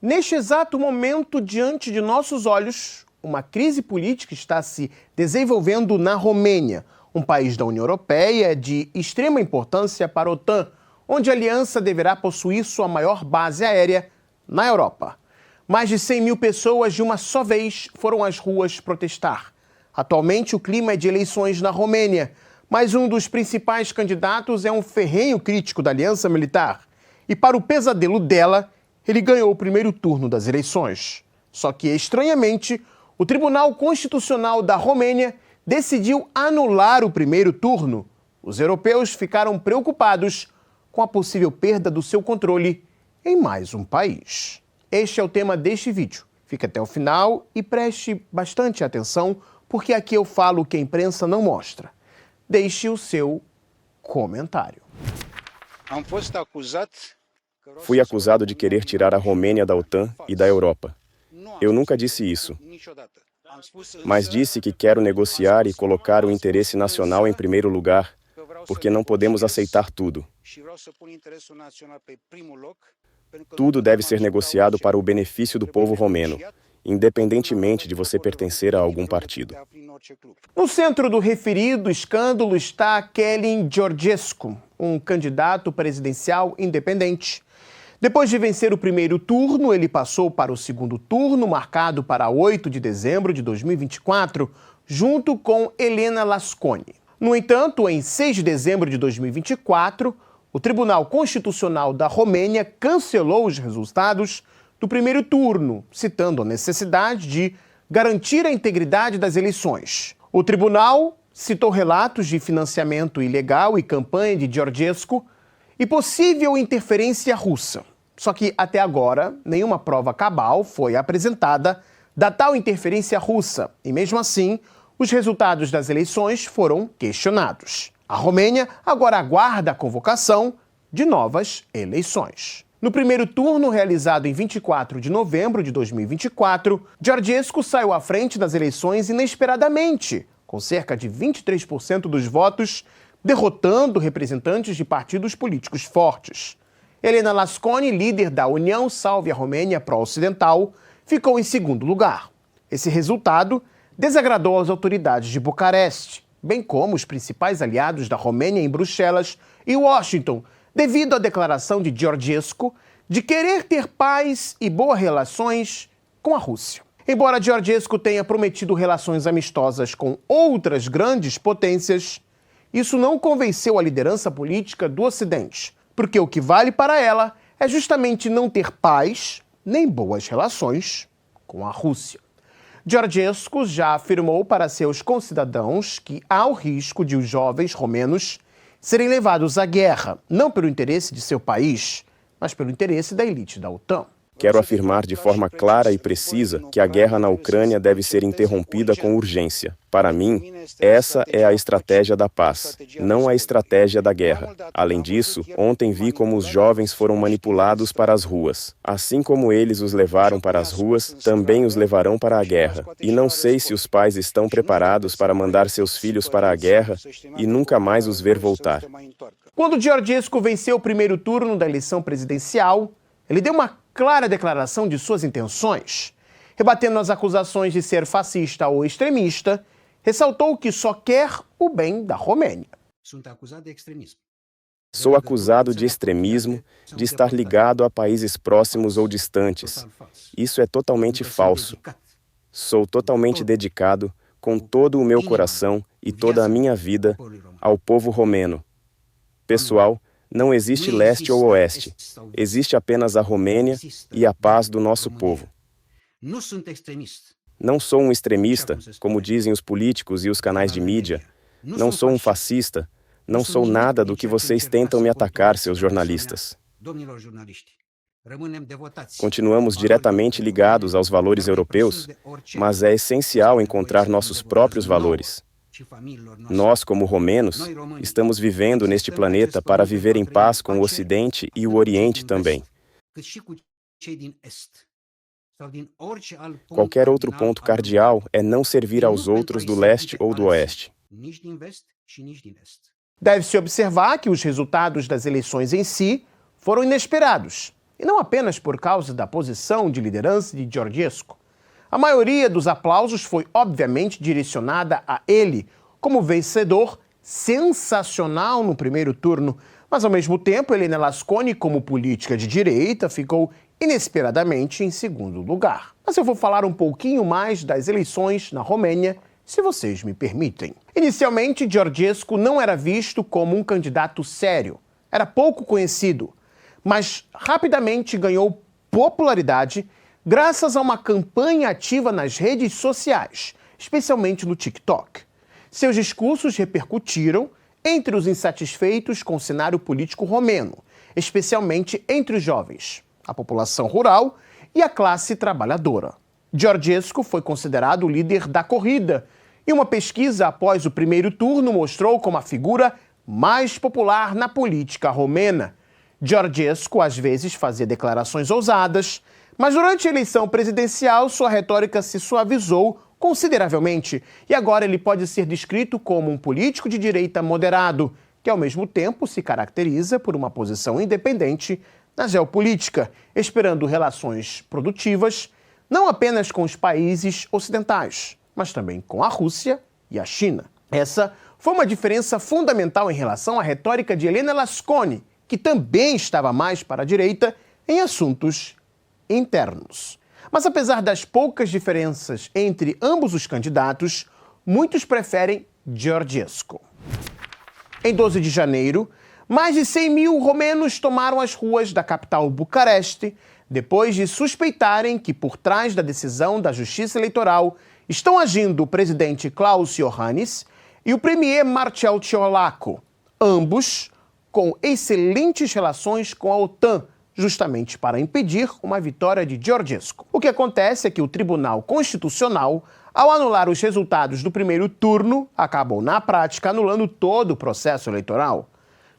Neste exato momento, diante de nossos olhos, uma crise política está se desenvolvendo na Romênia, um país da União Europeia de extrema importância para a OTAN, onde a aliança deverá possuir sua maior base aérea na Europa. Mais de 100 mil pessoas de uma só vez foram às ruas protestar. Atualmente, o clima é de eleições na Romênia, mas um dos principais candidatos é um ferrenho crítico da aliança militar. E para o pesadelo dela, ele ganhou o primeiro turno das eleições. Só que, estranhamente, o Tribunal Constitucional da Romênia decidiu anular o primeiro turno. Os europeus ficaram preocupados com a possível perda do seu controle em mais um país. Este é o tema deste vídeo. Fique até o final e preste bastante atenção, porque aqui eu falo o que a imprensa não mostra. Deixe o seu comentário. Fui acusado de querer tirar a Romênia da OTAN e da Europa. Eu nunca disse isso. Mas disse que quero negociar e colocar o interesse nacional em primeiro lugar, porque não podemos aceitar tudo. Tudo deve ser negociado para o benefício do povo romeno, independentemente de você pertencer a algum partido. No centro do referido escândalo está Calin Georgescu, um candidato presidencial independente. Depois de vencer o primeiro turno, ele passou para o segundo turno, marcado para 8 de dezembro de 2024, junto com Elena Lasconi. No entanto, em 6 de dezembro de 2024, o Tribunal Constitucional da Romênia cancelou os resultados do primeiro turno, citando a necessidade de garantir a integridade das eleições. O tribunal citou relatos de financiamento ilegal e campanha de Georgescu e possível interferência russa. Só que, até agora, nenhuma prova cabal foi apresentada da tal interferência russa. E, mesmo assim, os resultados das eleições foram questionados. A Romênia agora aguarda a convocação de novas eleições. No primeiro turno, realizado em 24 de novembro de 2024, Georgescu saiu à frente das eleições inesperadamente, com cerca de 23% dos votos, derrotando representantes de partidos políticos fortes. Elena Lasconi, líder da União Salve a Romênia Pró-Ocidental, ficou em segundo lugar. Esse resultado desagradou as autoridades de Bucareste, bem como os principais aliados da Romênia em Bruxelas e Washington, devido à declaração de Georgescu de querer ter paz e boas relações com a Rússia. Embora Georgescu tenha prometido relações amistosas com outras grandes potências, isso não convenceu a liderança política do Ocidente, porque o que vale para ela é justamente não ter paz nem boas relações com a Rússia. Georgescu já afirmou para seus concidadãos que há o risco de os jovens romenos serem levados à guerra, não pelo interesse de seu país, mas pelo interesse da elite da OTAN. Quero afirmar de forma clara e precisa que a guerra na Ucrânia deve ser interrompida com urgência. Para mim, essa é a estratégia da paz, não a estratégia da guerra. Além disso, ontem vi como os jovens foram manipulados para as ruas. Assim como eles os levaram para as ruas, também os levarão para a guerra. E não sei se os pais estão preparados para mandar seus filhos para a guerra e nunca mais os ver voltar. Quando Georgescu venceu o primeiro turno da eleição presidencial, ele deu uma clara declaração de suas intenções. Rebatendo as acusações de ser fascista ou extremista, ressaltou que só quer o bem da Romênia. Sou acusado de extremismo, de estar ligado a países próximos ou distantes. Isso é totalmente falso. Sou totalmente dedicado, com todo o meu coração e toda a minha vida, ao povo romeno. Pessoal, não existe leste ou oeste. Existe apenas a Romênia e a paz do nosso povo. Não sou um extremista, como dizem os políticos e os canais de mídia. Não sou um fascista. Não sou nada do que vocês tentam me atacar, seus jornalistas. Continuamos diretamente ligados aos valores europeus, mas é essencial encontrar nossos próprios valores. Nós, como romenos, estamos vivendo neste planeta para viver em paz com o Ocidente e o Oriente também. Qualquer outro ponto cardeal é não servir aos outros do leste ou do oeste. Deve-se observar que os resultados das eleições em si foram inesperados e não apenas por causa da posição de liderança de Georgescu. A maioria dos aplausos foi obviamente direcionada a ele, como vencedor sensacional no primeiro turno, mas ao mesmo tempo Helena Lasconi, como política de direita, ficou inesperadamente em segundo lugar. Mas eu vou falar um pouquinho mais das eleições na Romênia, se vocês me permitem. Inicialmente, Georgescu não era visto como um candidato sério. Era pouco conhecido, mas rapidamente ganhou popularidade graças a uma campanha ativa nas redes sociais, especialmente no TikTok. Seus discursos repercutiram entre os insatisfeitos com o cenário político romeno, especialmente entre os jovens, a população rural e a classe trabalhadora. Georgescu foi considerado o líder da corrida, e uma pesquisa após o primeiro turno mostrou como a figura mais popular na política romena. Georgescu às vezes fazia declarações ousadas, mas durante a eleição presidencial sua retórica se suavizou consideravelmente e agora ele pode ser descrito como um político de direita moderado, que ao mesmo tempo se caracteriza por uma posição independente na geopolítica, esperando relações produtivas não apenas com os países ocidentais, mas também com a Rússia e a China. Essa foi uma diferença fundamental em relação à retórica de Helena Lasconi, que também estava mais para a direita em assuntos internos. Mas apesar das poucas diferenças entre ambos os candidatos, muitos preferem Georgescu. Em 12 de janeiro, mais de 100 mil romenos tomaram as ruas da capital Bucareste depois de suspeitarem que por trás da decisão da Justiça Eleitoral estão agindo o presidente Klaus Iohannis e o premier Marcel Ciolacu, ambos com excelentes relações com a OTAN, justamente para impedir uma vitória de Georgescu. O que acontece é que o Tribunal Constitucional, ao anular os resultados do primeiro turno, acabou na prática anulando todo o processo eleitoral.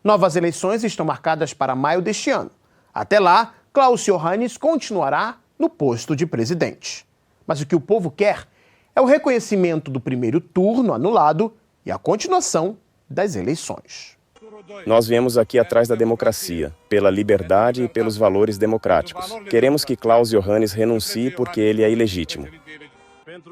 Novas eleições estão marcadas para maio deste ano. Até lá, Klaus Iohannis continuará no posto de presidente. Mas o que o povo quer é o reconhecimento do primeiro turno anulado e a continuação das eleições. Nós viemos aqui atrás da democracia, pela liberdade e pelos valores democráticos. Queremos que Klaus Iohannis renuncie porque ele é ilegítimo.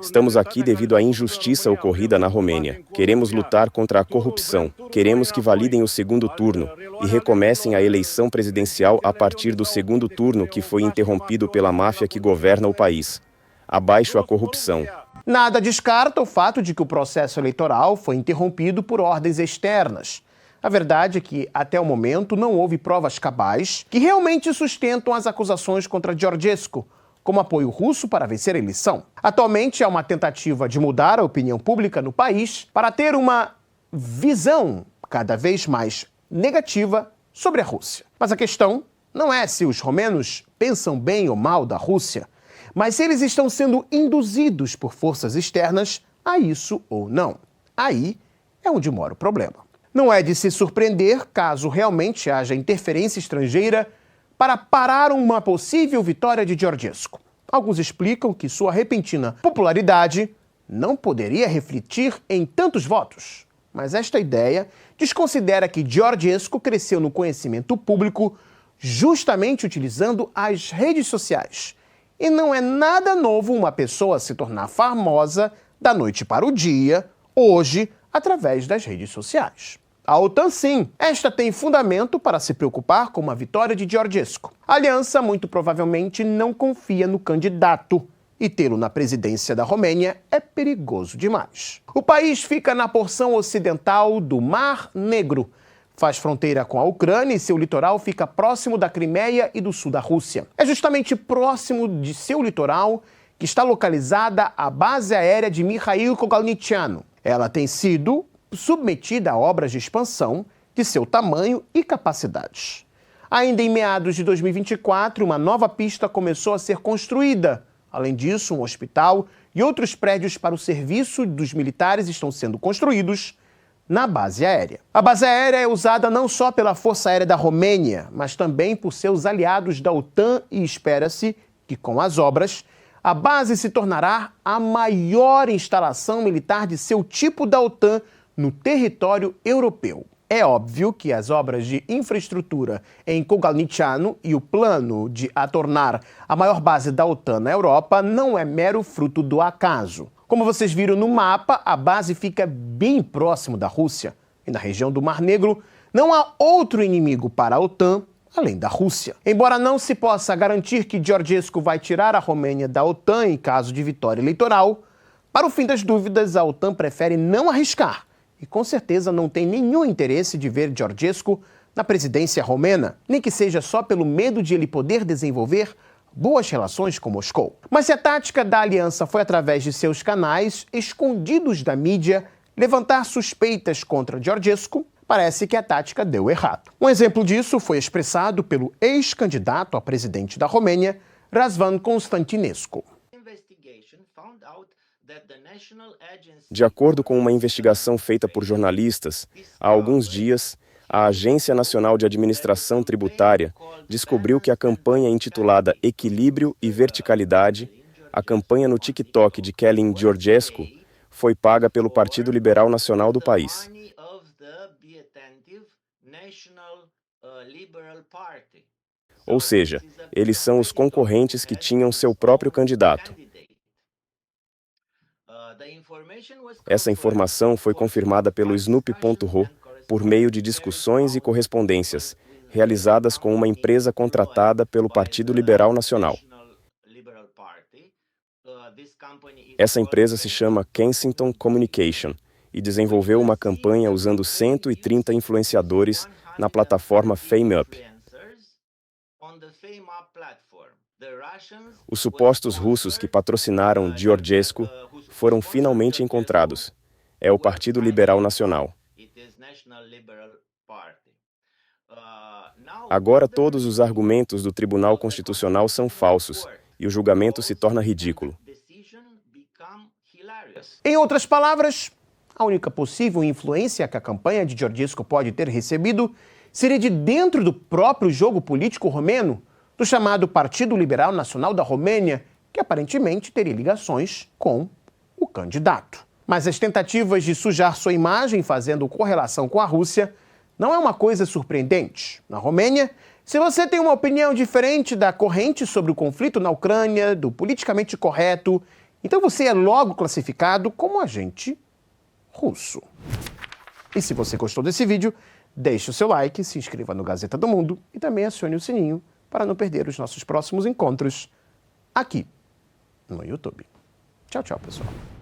Estamos aqui devido à injustiça ocorrida na Romênia. Queremos lutar contra a corrupção. Queremos que validem o segundo turno e recomecem a eleição presidencial a partir do segundo turno que foi interrompido pela máfia que governa o país. Abaixo a corrupção. Nada descarta o fato de que o processo eleitoral foi interrompido por ordens externas. A verdade é que, até o momento, não houve provas cabais que realmente sustentam as acusações contra Georgescu, como apoio russo para vencer a eleição. Atualmente, há uma tentativa de mudar a opinião pública no país para ter uma visão cada vez mais negativa sobre a Rússia. Mas a questão não é se os romenos pensam bem ou mal da Rússia, mas se eles estão sendo induzidos por forças externas a isso ou não. Aí é onde mora o problema. Não é de se surpreender caso realmente haja interferência estrangeira para parar uma possível vitória de Georgescu. Alguns explicam que sua repentina popularidade não poderia refletir em tantos votos. Mas esta ideia desconsidera que Georgescu cresceu no conhecimento público justamente utilizando as redes sociais. E não é nada novo uma pessoa se tornar famosa da noite para o dia, hoje, através das redes sociais. A OTAN, sim, esta tem fundamento para se preocupar com uma vitória de Georgescu. A aliança muito provavelmente não confia no candidato e tê-lo na presidência da Romênia é perigoso demais. O país fica na porção ocidental do Mar Negro, faz fronteira com a Ucrânia e seu litoral fica próximo da Crimeia e do sul da Rússia. É justamente próximo de seu litoral que está localizada a base aérea de Mikhail Kogalnichiano. Ela tem sido submetida a obras de expansão de seu tamanho e capacidades. Ainda em meados de 2024, uma nova pista começou a ser construída. Além disso, um hospital e outros prédios para o serviço dos militares estão sendo construídos na base aérea. A base aérea é usada não só pela Força Aérea da Romênia, mas também por seus aliados da OTAN e espera-se que, com as obras, a base se tornará a maior instalação militar de seu tipo da OTAN no território europeu. É óbvio que as obras de infraestrutura em Kogalniceanu e o plano de a tornar a maior base da OTAN na Europa não é mero fruto do acaso. Como vocês viram no mapa, a base fica bem próximo da Rússia. E na região do Mar Negro, não há outro inimigo para a OTAN além da Rússia. Embora não se possa garantir que Georgescu vai tirar a Romênia da OTAN em caso de vitória eleitoral, para o fim das dúvidas, a OTAN prefere não arriscar e com certeza não tem nenhum interesse de ver Georgescu na presidência romena, nem que seja só pelo medo de ele poder desenvolver boas relações com Moscou. Mas se a tática da aliança foi através de seus canais, escondidos da mídia, levantar suspeitas contra Georgescu, parece que a tática deu errado. Um exemplo disso foi expressado pelo ex-candidato a presidente da Romênia, Răzvan Constantinescu. De acordo com uma investigação feita por jornalistas, há alguns dias, a Agência Nacional de Administração Tributária descobriu que a campanha intitulada Equilíbrio e Verticalidade, a campanha no TikTok de Calin Georgescu, foi paga pelo Partido Liberal Nacional do país. Ou seja, eles são os concorrentes que tinham seu próprio candidato. Essa informação foi confirmada pelo Snoop.ro por meio de discussões e correspondências, realizadas com uma empresa contratada pelo Partido Liberal Nacional. Essa empresa se chama Kensington Communication e desenvolveu uma campanha usando 130 influenciadores na plataforma FameUp. Os supostos russos que patrocinaram Georgescu foram finalmente encontrados. É o Partido Liberal Nacional. Agora todos os argumentos do Tribunal Constitucional são falsos e o julgamento se torna ridículo. Em outras palavras, a única possível influência que a campanha de Georgescu pode ter recebido seria de dentro do próprio jogo político romeno, do chamado Partido Liberal Nacional da Romênia, que aparentemente teria ligações com o candidato. Mas as tentativas de sujar sua imagem fazendo correlação com a Rússia não é uma coisa surpreendente. Na Romênia, se você tem uma opinião diferente da corrente sobre o conflito na Ucrânia, do politicamente correto, então você é logo classificado como agente russo. E se você gostou desse vídeo, deixe o seu like, se inscreva no Gazeta do Mundo e também acione o sininho para não perder os nossos próximos encontros aqui no YouTube. Tchau, tchau, pessoal.